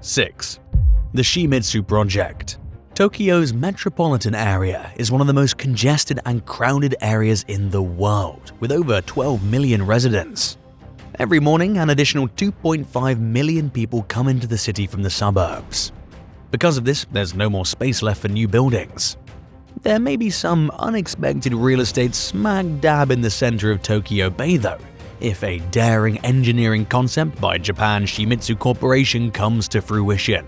6. The Shimizu Project. Tokyo's metropolitan area is one of the most congested and crowded areas in the world, with over 12 million residents. Every morning, an additional 2.5 million people come into the city from the suburbs. Because of this, there's no more space left for new buildings. There may be some unexpected real estate smack dab in the center of Tokyo Bay though, if a daring engineering concept by Japan's Shimizu Corporation comes to fruition.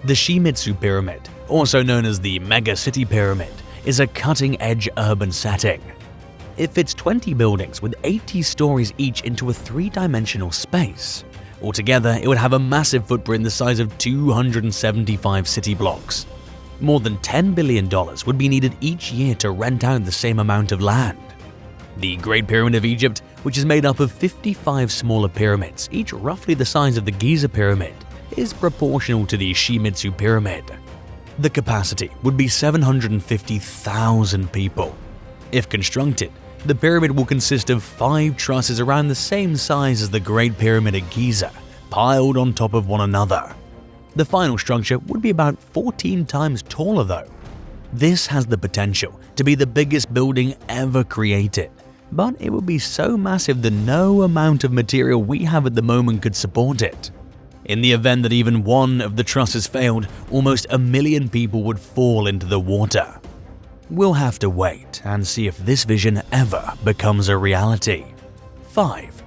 The Shimizu Pyramid, also known as the Mega City Pyramid, is a cutting-edge urban setting. It fits 20 buildings with 80 stories each into a three-dimensional space. Altogether, it would have a massive footprint the size of 275 city blocks. More than $10 billion would be needed each year to rent out the same amount of land. The Great Pyramid of Egypt, which is made up of 55 smaller pyramids, each roughly the size of the Giza Pyramid, is proportional to the Shimizu Pyramid. The capacity would be 750,000 people. If constructed, the pyramid will consist of 5 trusses around the same size as the Great Pyramid at Giza, piled on top of one another. The final structure would be about 14 times taller though. This has the potential to be the biggest building ever created, but it would be so massive that no amount of material we have at the moment could support it. In the event that even one of the trusses failed, almost 1 million people would fall into the water. We'll have to wait and see if this vision ever becomes a reality. 5.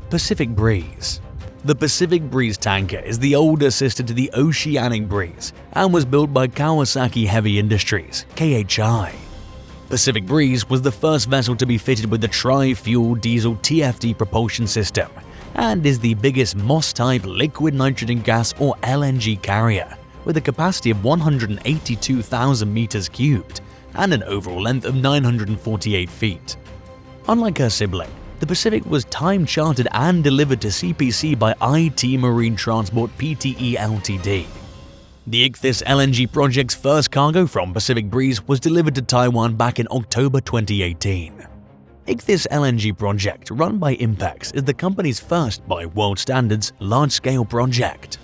Pacific Breeze. The Pacific Breeze tanker is the older sister to the Oceanic Breeze and was built by Kawasaki Heavy Industries, KHI. Pacific Breeze was the first vessel to be fitted with the tri-fuel diesel TFD propulsion system and is the biggest Moss-type liquid nitrogen gas or LNG carrier with a capacity of 182,000 meters cubed and an overall length of 948 feet. Unlike her sibling, the Pacific was time-chartered and delivered to CPC by IT Marine Transport Pte Ltd. The Ichthys LNG project's first cargo from Pacific Breeze was delivered to Taiwan back in October 2018. Ichthys LNG project, run by Impex, is the company's first, by world standards, large-scale project.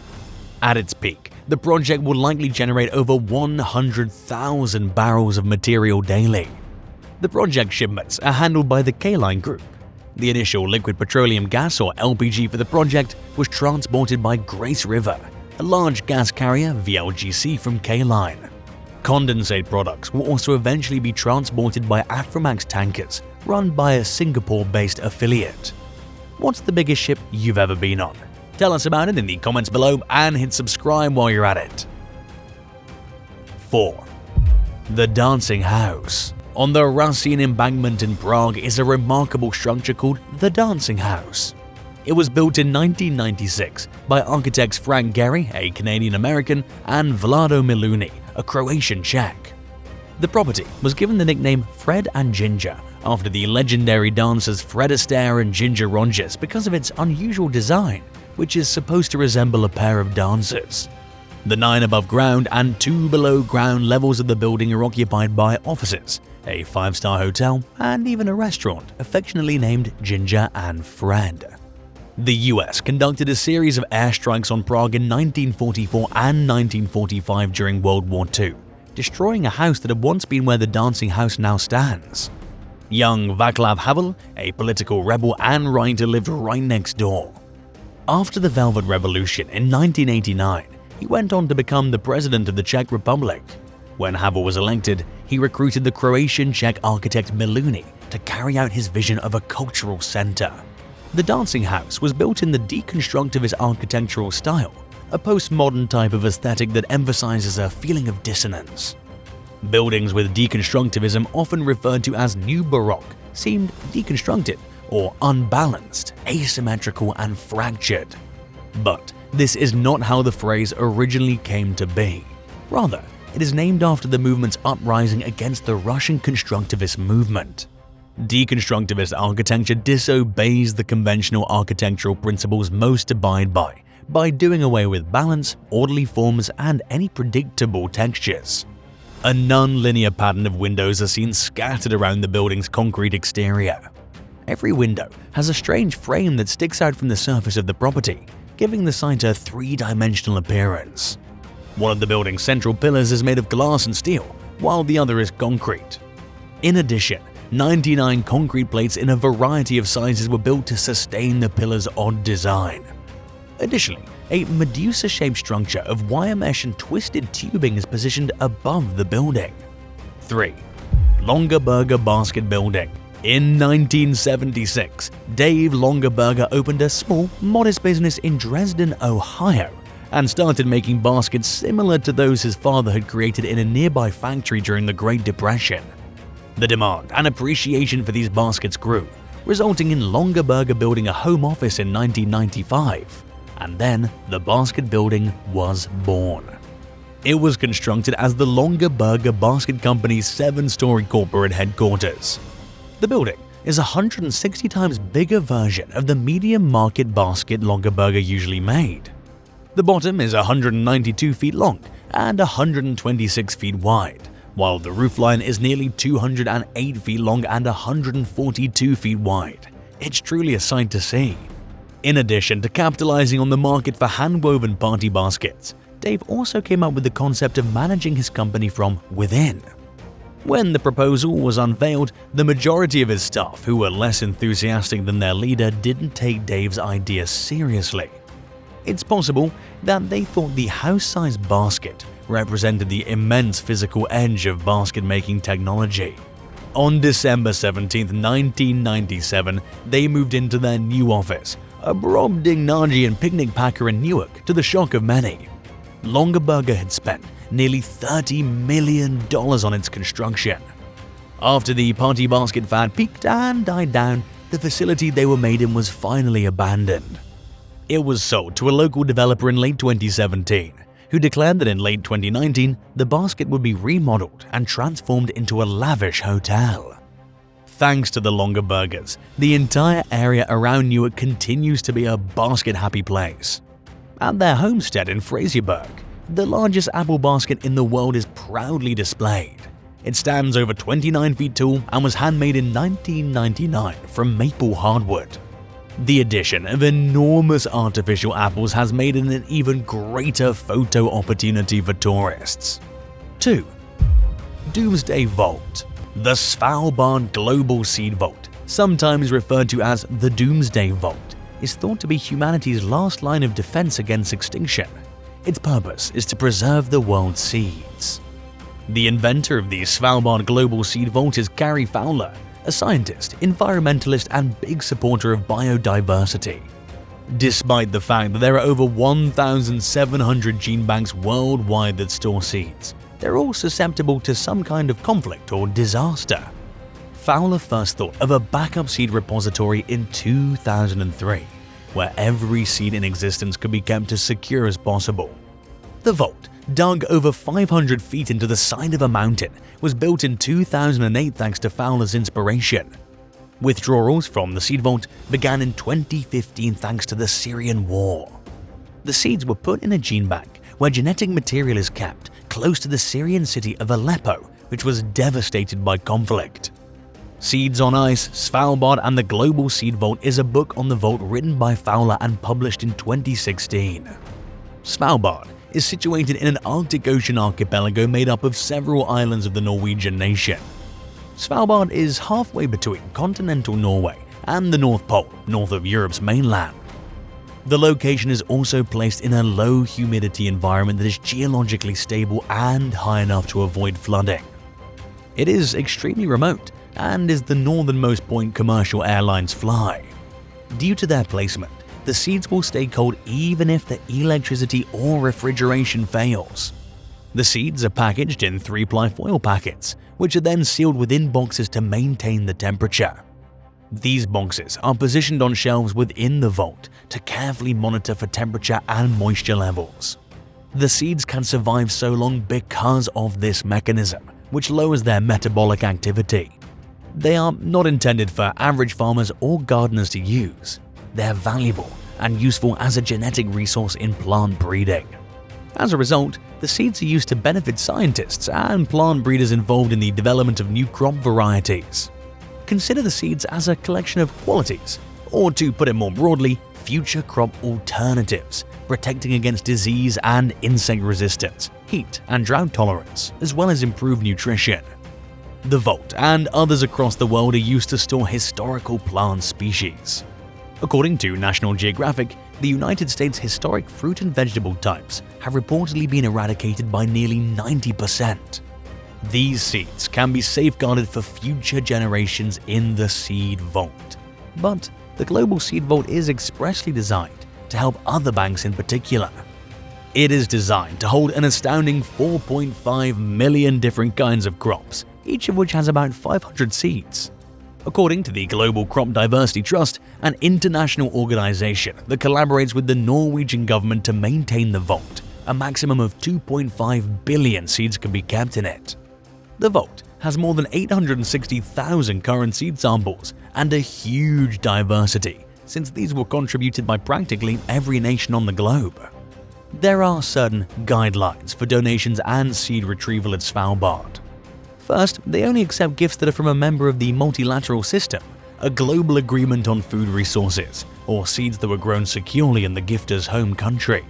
At its peak, the project will likely generate over 100,000 barrels of material daily. The project shipments are handled by the K-Line Group. The initial liquid petroleum gas or LPG for the project was transported by Grace River, a large gas carrier VLGC from K-Line. Condensate products will also eventually be transported by Aframax tankers run by a Singapore-based affiliate. What's the biggest ship you've ever been on? Tell us about it in the comments below and hit subscribe while you're at it. 4. The Dancing House. On the Rasin Embankment in Prague is a remarkable structure called the Dancing House. It was built in 1996 by architects Frank Gehry, a Canadian-American, and Vlado Miluni, a Croatian Czech. The property was given the nickname Fred and Ginger after the legendary dancers Fred Astaire and Ginger Rogers because of its unusual design, which is supposed to resemble a pair of dancers. The 9 above ground and 2 below ground levels of the building are occupied by offices, a 5-star hotel, and even a restaurant affectionately named Ginger and Fred. The US conducted a series of airstrikes on Prague in 1944 and 1945 during World War II, destroying a house that had once been where the Dancing House now stands. Young Václav Havel, a political rebel and writer, lived right next door. After the Velvet Revolution in 1989, he went on to become the president of the Czech Republic. When Havel was elected, he recruited the Croatian-Czech architect Miluni to carry out his vision of a cultural center. The Dancing House was built in the deconstructivist architectural style, a postmodern type of aesthetic that emphasizes a feeling of dissonance. Buildings with deconstructivism, often referred to as New Baroque, seemed deconstructed or unbalanced, asymmetrical, and fractured. But this is not how the phrase originally came to be. Rather, it is named after the movement's uprising against the Russian constructivist movement. Deconstructivist architecture disobeys the conventional architectural principles most abide by doing away with balance, orderly forms, and any predictable textures. A non-linear pattern of windows are seen scattered around the building's concrete exterior. Every window has a strange frame that sticks out from the surface of the property, giving the site a three-dimensional appearance. One of the building's central pillars is made of glass and steel, while the other is concrete. In addition, 99 concrete plates in a variety of sizes were built to sustain the pillar's odd design. Additionally, a Medusa-shaped structure of wire mesh and twisted tubing is positioned above the building. 3. Longaberger Basket Building. In 1976, Dave Longaberger opened a small, modest business in Dresden, Ohio, and started making baskets similar to those his father had created in a nearby factory during the Great Depression. The demand and appreciation for these baskets grew, resulting in Longaberger building a home office in 1995, and then the basket building was born. It was constructed as the Longaberger Basket Company's 7-story corporate headquarters. The building is a 160 times bigger version of the medium market basket Longaberger usually made. The bottom is 192 feet long and 126 feet wide, while the roofline is nearly 208 feet long and 142 feet wide. It's truly a sight to see. In addition to capitalizing on the market for hand-woven party baskets, Dave also came up with the concept of managing his company from within. When the proposal was unveiled, the majority of his staff, who were less enthusiastic than their leader, didn't take Dave's idea seriously. It's possible that they thought the house-sized basket represented the immense physical edge of basket-making technology. On December 17, 1997, they moved into their new office, a Brobdingnagian picnic packer in Newark, to the shock of many. Longaberger had spent nearly $30 million on its construction. After the party basket fad peaked and died down, the facility they were made in was finally abandoned. It was sold to a local developer in late 2017, who declared that in late 2019, the basket would be remodeled and transformed into a lavish hotel. Thanks to the Longabergers, the entire area around Newark continues to be a basket-happy place. At their homestead in Fraserburg, the largest apple basket in the world is proudly displayed. It stands over 29 feet tall and was handmade in 1999 from maple hardwood. The addition of enormous artificial apples has made it an even greater photo opportunity for tourists. 2. Doomsday Vault. The Svalbard Global Seed Vault, sometimes referred to as the Doomsday Vault, is thought to be humanity's last line of defense against extinction. Its purpose is to preserve the world's seeds. The inventor of the Svalbard Global Seed Vault is Gary Fowler, a scientist, environmentalist, and big supporter of biodiversity. Despite the fact that there are over 1,700 gene banks worldwide that store seeds, they're all susceptible to some kind of conflict or disaster. Fowler first thought of a backup seed repository in 2003, where every seed in existence could be kept as secure as possible. The vault, dug over 500 feet into the side of a mountain, was built in 2008 thanks to Fowler's inspiration. Withdrawals from the seed vault began in 2015 thanks to the Syrian war. The seeds were put in a gene bank where genetic material is kept close to the Syrian city of Aleppo, which was devastated by conflict. Seeds on Ice, Svalbard and the Global Seed Vault is a book on the vault written by Fowler and published in 2016. Svalbard is situated in an Arctic Ocean archipelago made up of several islands of the Norwegian nation. Svalbard is halfway between continental Norway and the North Pole, north of Europe's mainland. The location is also placed in a low humidity environment that is geologically stable and high enough to avoid flooding. It is extremely remote and is the northernmost point commercial airlines fly. Due to their placement, the seeds will stay cold even if the electricity or refrigeration fails. The seeds are packaged in 3-ply foil packets, which are then sealed within boxes to maintain the temperature. These boxes are positioned on shelves within the vault to carefully monitor for temperature and moisture levels. The seeds can survive so long because of this mechanism, which lowers their metabolic activity. They are not intended for average farmers or gardeners to use. They're valuable and useful as a genetic resource in plant breeding. As a result, the seeds are used to benefit scientists and plant breeders involved in the development of new crop varieties. Consider the seeds as a collection of qualities, or to put it more broadly, future crop alternatives, protecting against disease and insect resistance, heat and drought tolerance, as well as improved nutrition. The vault and others across the world are used to store historical plant species. According to National Geographic, the United States' historic fruit and vegetable types have reportedly been eradicated by nearly 90%. These seeds can be safeguarded for future generations in the Seed Vault. But the Global Seed Vault is expressly designed to help other banks in particular. It is designed to hold an astounding 4.5 million different kinds of crops, each of which has about 500 seeds. According to the Global Crop Diversity Trust, an international organization that collaborates with the Norwegian government to maintain the vault, a maximum of 2.5 billion seeds can be kept in it. The vault has more than 860,000 current seed samples and a huge diversity, since these were contributed by practically every nation on the globe. There are certain guidelines for donations and seed retrieval at Svalbard. First, they only accept gifts that are from a member of the Multilateral System, a global agreement on food resources, or seeds that were grown securely in the gifter's home country.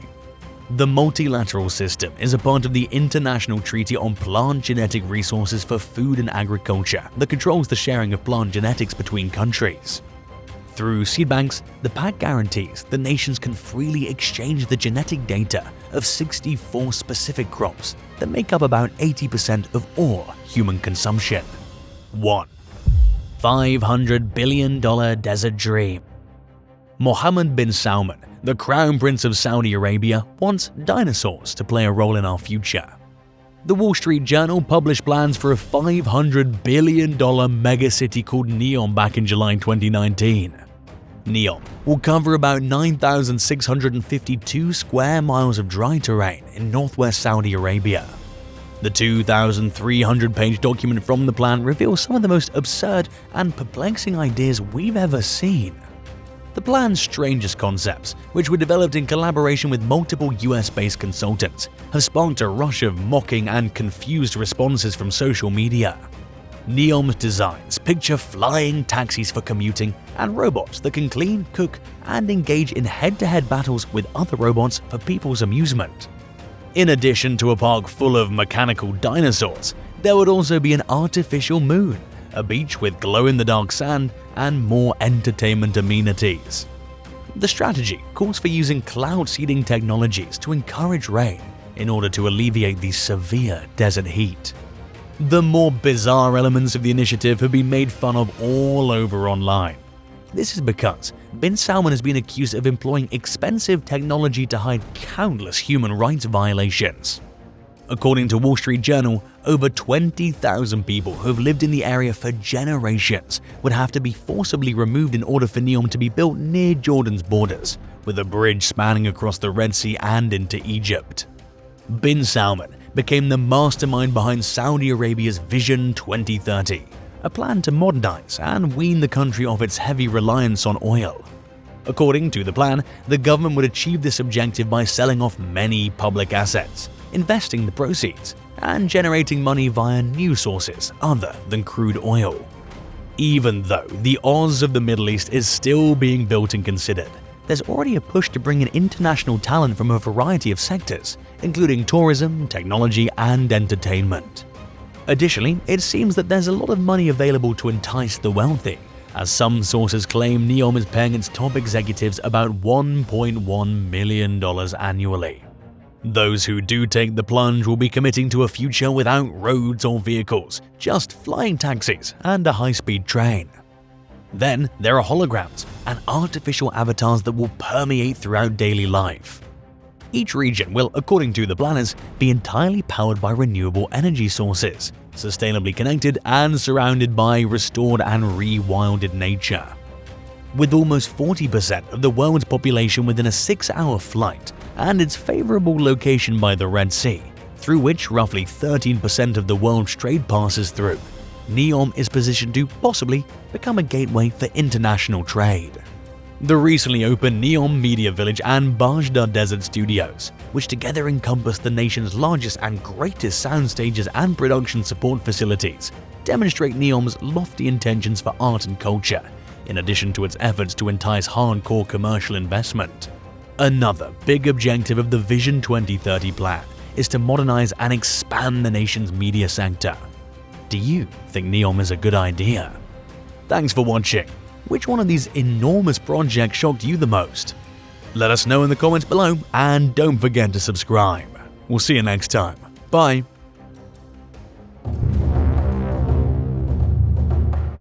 The Multilateral System is a part of the International Treaty on Plant Genetic Resources for Food and Agriculture that controls the sharing of plant genetics between countries. Through seed banks, the pact guarantees the nations can freely exchange the genetic data of 64 specific crops that make up about 80% of all human consumption. 1. $500 billion desert dream. Mohammed Bin Salman, the Crown Prince of Saudi Arabia, wants dinosaurs to play a role in our future. The Wall Street Journal published plans for a $500 billion megacity called Neom back in July 2019. Neom will cover about 9,652 square miles of dry terrain in northwest Saudi Arabia. The 2,300-page document from the plan reveals some of the most absurd and perplexing ideas we've ever seen. The plan's strangest concepts, which were developed in collaboration with multiple US-based consultants, have sparked a rush of mocking and confused responses from social media. Neom's designs picture flying taxis for commuting and robots that can clean, cook, and engage in head-to-head battles with other robots for people's amusement. In addition to a park full of mechanical dinosaurs, there would also be an artificial moon, a beach with glow-in-the-dark sand, and more entertainment amenities. The strategy calls for using cloud seeding technologies to encourage rain in order to alleviate the severe desert heat. The more bizarre elements of the initiative have been made fun of all over online. This is because Bin Salman has been accused of employing expensive technology to hide countless human rights violations. According to Wall Street Journal, over 20,000 people who have lived in the area for generations would have to be forcibly removed in order for Neom to be built near Jordan's borders, with a bridge spanning across the Red Sea and into Egypt. Bin Salman became the mastermind behind Saudi Arabia's Vision 2030, a plan to modernize and wean the country off its heavy reliance on oil. According to the plan, the government would achieve this objective by selling off many public assets, investing the proceeds, and generating money via new sources other than crude oil. Even though the Oz of the Middle East is still being built and considered, there's already a push to bring in international talent from a variety of sectors, including tourism, technology, and entertainment. Additionally, it seems that there's a lot of money available to entice the wealthy, as some sources claim Neom is paying its top executives about $1.1 million annually. Those who do take the plunge will be committing to a future without roads or vehicles, just flying taxis and a high-speed train. Then there are holograms and artificial avatars that will permeate throughout daily life. Each region will, according to the planners, be entirely powered by renewable energy sources, sustainably connected and surrounded by restored and rewilded nature. With almost 40% of the world's population within a 6-hour flight and its favorable location by the Red Sea, through which roughly 13% of the world's trade passes through, Neom is positioned to possibly become a gateway for international trade. The recently opened Neom Media Village and Bajda Desert Studios, which together encompass the nation's largest and greatest sound stages and production support facilities, demonstrate Neom's lofty intentions for art and culture, in addition to its efforts to entice hardcore commercial investment. Another big objective of the Vision 2030 plan is to modernize and expand the nation's media sector. Do you think Neom is a good idea? Thanks for watching. Which one of these enormous projects shocked you the most? Let us know in the comments below, and don't forget to subscribe. We'll see you next time. Bye.